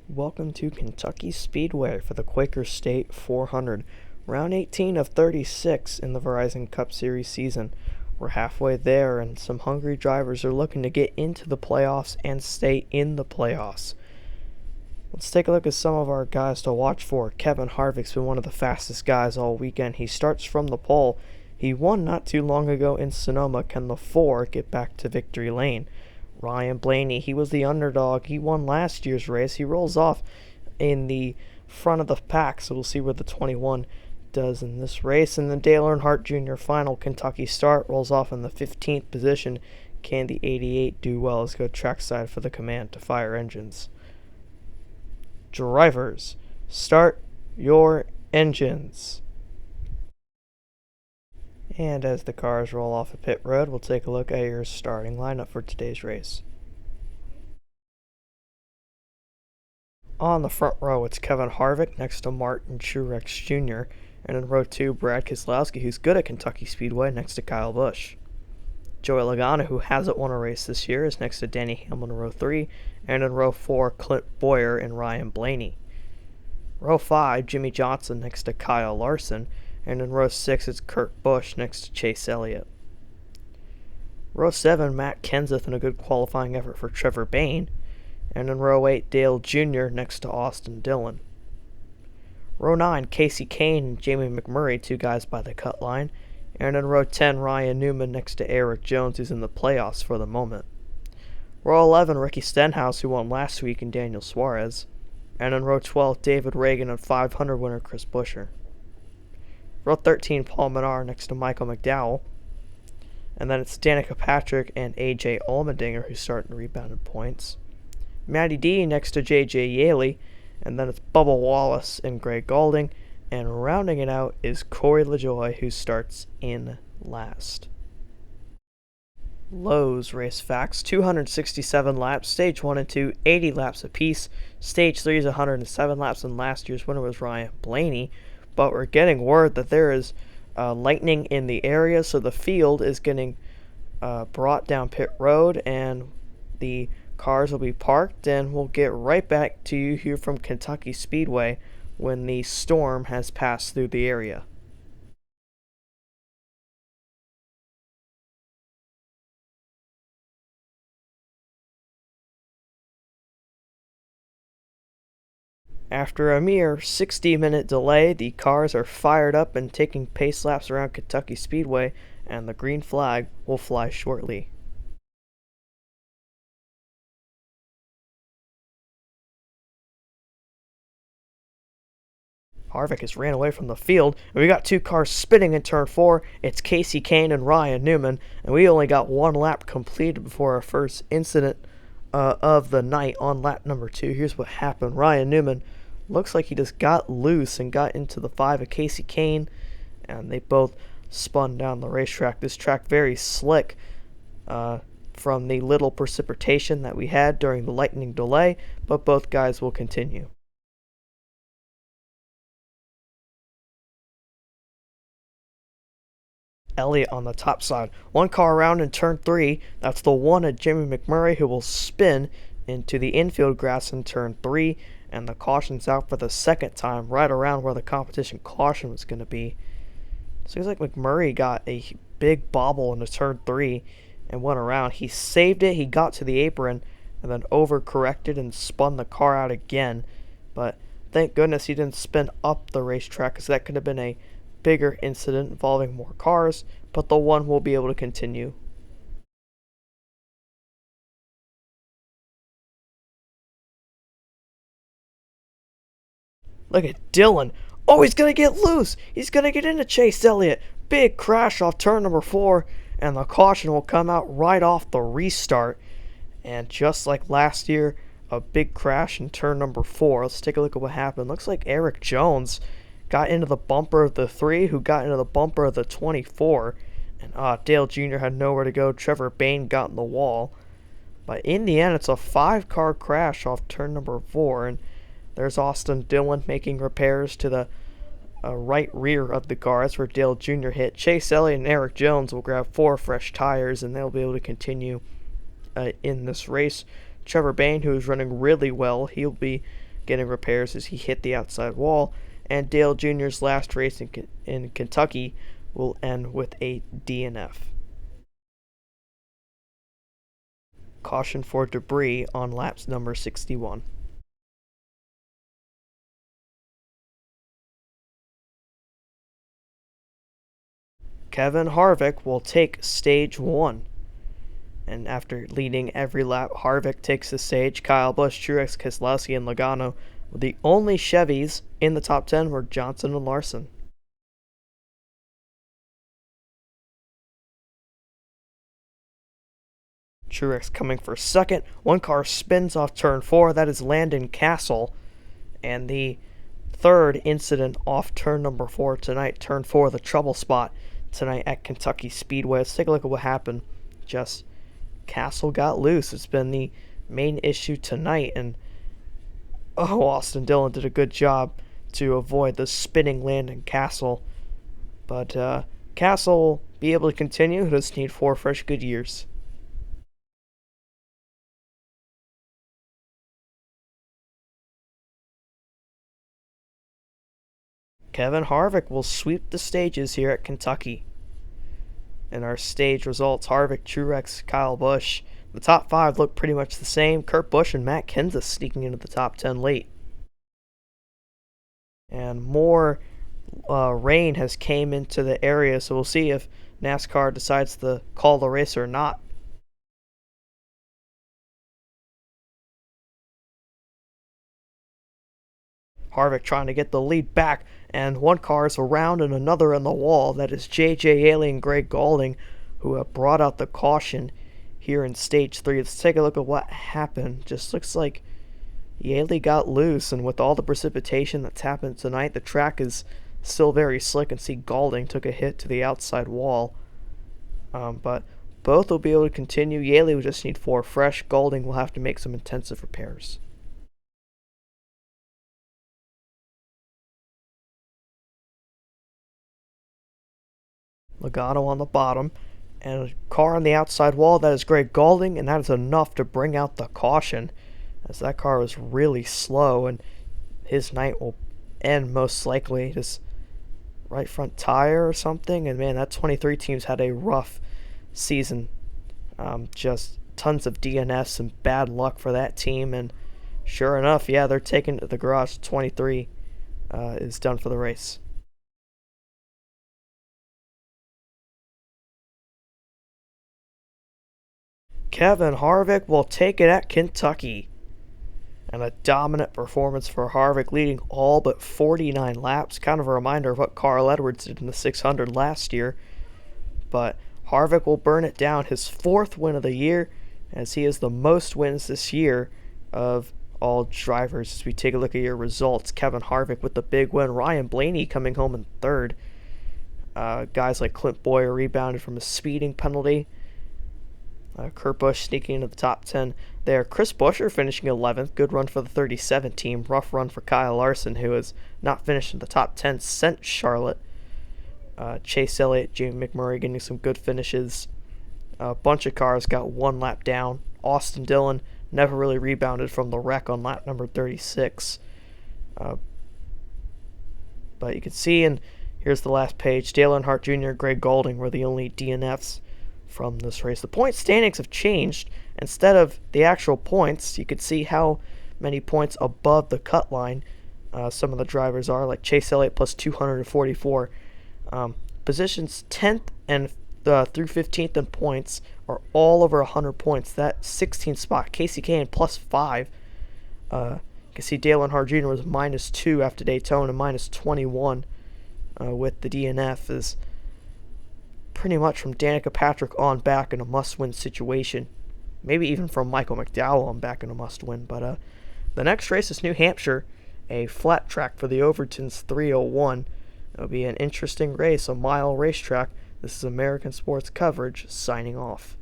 Welcome to Kentucky Speedway for the Quaker State 400, round 18 of 36 in the Verizon Cup Series season. We're halfway there, and some hungry drivers are looking to get into the playoffs and stay in the playoffs. Let's take a look at some of our guys to watch for. Kevin Harvick's been one of the fastest guys all weekend. He starts from the pole. He won not too long ago in Sonoma. Can the 4 get back to victory lane? Ryan Blaney, he was the underdog. He won last year's race. He rolls off in the front of the pack, so we'll see where the 21 does in this race. And then Dale Earnhardt Jr. final Kentucky start, rolls off in the 15th position. Can the 88 do well? Let's go trackside for the command to fire engines. Drivers, start your engines. And as the cars roll off of pit road, we'll take a look at your starting lineup for today's race. On the front row, it's Kevin Harvick next to Martin Truex Jr. And in row 2, Brad Keselowski, who's good at Kentucky Speedway, next to Kyle Busch. Joey Logano, who hasn't won a race this year, is next to Danny Hamlin in row 3. And in row 4, Clint Bowyer and Ryan Blaney. Row 5, Jimmy Johnson next to Kyle Larson. And in row 6, it's Kurt Busch next to Chase Elliott. Row 7, Matt Kenseth in a good qualifying effort for Trevor Bayne. And in row 8, Dale Jr. next to Austin Dillon. Row 9, Casey Kane and Jamie McMurray, two guys by the cut line. And in row 10, Ryan Newman next to Eric Jones, who's in the playoffs for the moment. Row 11, Ricky Stenhouse, who won last week, and Daniel Suarez. And in row 12, David Reagan and 500 winner Chris Buescher. Row 13, Paul Menard next to Michael McDowell. And then it's Danica Patrick and A.J. Allmendinger who's starting to rebound in points. Matty D next to J.J. Yaley. And then it's Bubba Wallace and Greg Gaulding. And rounding it out is Corey LaJoie, who starts in last. Lowe's race facts: 267 laps, stage 1 and 2, 80 laps apiece. Stage 3 is 107 laps, and last year's winner was Ryan Blaney. But we're getting word that there is lightning in the area, so the field is getting brought down pit road, and the cars will be parked, and we'll get right back to you here from Kentucky Speedway when the storm has passed through the area. After a mere 60-minute delay, the cars are fired up and taking pace laps around Kentucky Speedway, and the green flag will fly shortly. Harvick has ran away from the field, and we got two cars spinning in turn 4. It's Casey Kane and Ryan Newman, and we only got one lap completed before our first incident of the night on lap number 2. Here's what happened. Ryan Newman looks like he just got loose and got into the 5 of Casey Kane, and they both spun down the racetrack. This track very slick from the little precipitation that we had during the lightning delay, but both guys will continue. Elliott on the top side. One car around in turn 3. That's the one of Jimmy McMurray, who will spin into the infield grass in turn 3. And the caution's out for the second time, right around where the competition caution was going to be. Seems like McMurray got a big bobble into turn 3 and went around. He saved it. He got to the apron and then overcorrected and spun the car out again. But thank goodness he didn't spin up the racetrack, because that could have been a bigger incident involving more cars, but the one will be able to continue. Look at Dillon. Oh, he's going to get loose. He's going to get into Chase Elliott. Big crash off turn number 4, and the caution will come out right off the restart. And just like last year, a big crash in turn number 4. Let's take a look at what happened. Looks like Eric Jones got into the bumper of the 3, who got into the bumper of the 24. And Dale Jr. had nowhere to go. Trevor Bayne got in the wall. But in the end, it's a 5-car crash off turn number 4. And there's Austin Dillon making repairs to the right rear of the car. That's where Dale Jr. hit. Chase Elliott and Eric Jones will grab 4 fresh tires, and they'll be able to continue in this race. Trevor Bayne, who is running really well, he'll be getting repairs as he hit the outside wall, and Dale Jr.'s last race in Kentucky will end with a DNF. Caution for debris on laps number 61. Kevin Harvick will take stage 1. And after leading every lap, Harvick takes the stage. Kyle Busch, Truex, Keselowski, and Logano were the only Chevys in the top 10 were Johnson and Larson. Truex coming for second. One car spins off turn 4. That is Landon Castle. And the third incident off turn number 4 tonight. Turn 4, the trouble spot tonight at Kentucky Speedway. Let's take a look at what happened. Just Castle got loose. It's been the main issue tonight. And Austin Dillon did a good job to avoid the spinning Landon Castle. But Castle will be able to continue. He does need 4 fresh good years. Kevin Harvick will sweep the stages here at Kentucky. In our stage results, Harvick, Truex, Kyle Busch. The top 5 look pretty much the same. Kurt Busch and Matt Kenseth sneaking into the top 10 late. And more rain has came into the area, so we'll see if NASCAR decides to call the race or not. Harvick trying to get the lead back, and one car is around and another in the wall. That is J.J. Yeley and Greg Gaulding, who have brought out the caution here in Stage 3. Let's take a look at what happened. Just looks like Yeley got loose, and with all the precipitation that's happened tonight, the track is still very slick, and see Gaulding took a hit to the outside wall. But both will be able to continue. Yeley will just need 4 fresh. Gaulding will have to make some intensive repairs. Logano on the bottom, and a car on the outside wall. That is Greg Gaulding, and that is enough to bring out the caution, as that car was really slow, and his night will end most likely just right front tire or something. And man, that 23 team's had a rough season. Just tons of DNFs and bad luck for that team, and sure enough, yeah, they're taking to the garage. 23 is done for the race. Kevin Harvick will take it at Kentucky. And a dominant performance for Harvick, leading all but 49 laps. Kind of a reminder of what Carl Edwards did in the 600 last year. But Harvick will burn it down, his 4th win of the year, as he has the most wins this year of all drivers. As we take a look at your results, Kevin Harvick with the big win. Ryan Blaney coming home in 3rd. Guys like Clint Boyer rebounded from a speeding penalty. Kurt Busch sneaking into the top 10 there. Chris Buescher finishing 11th. Good run for the 37 team. Rough run for Kyle Larson, who has not finished in the top 10 since Charlotte. Chase Elliott, Jamie McMurray getting some good finishes. A bunch of cars got 1 lap down. Austin Dillon never really rebounded from the wreck on lap number 36. But you can see, and here's the last page, Dale Earnhardt Jr., Greg Gaulding were the only DNFs from this race. The point standings have changed. Instead of the actual points, you could see how many points above the cut line some of the drivers are, like Chase Elliott plus 244. Positions 10th and through 15th in points are all over 100 points. That 16th spot, Casey Kahne plus 5. You can see Dale Earnhardt Jr. was minus 2 after Daytona, minus 21 with the DNF. Is pretty much from Danica Patrick on back in a must-win situation. Maybe even from Michael McDowell on back in a must-win. But the next race is New Hampshire, a flat track for the Overton's 301. It'll be an interesting race, a mile racetrack. This is American Sports Coverage signing off.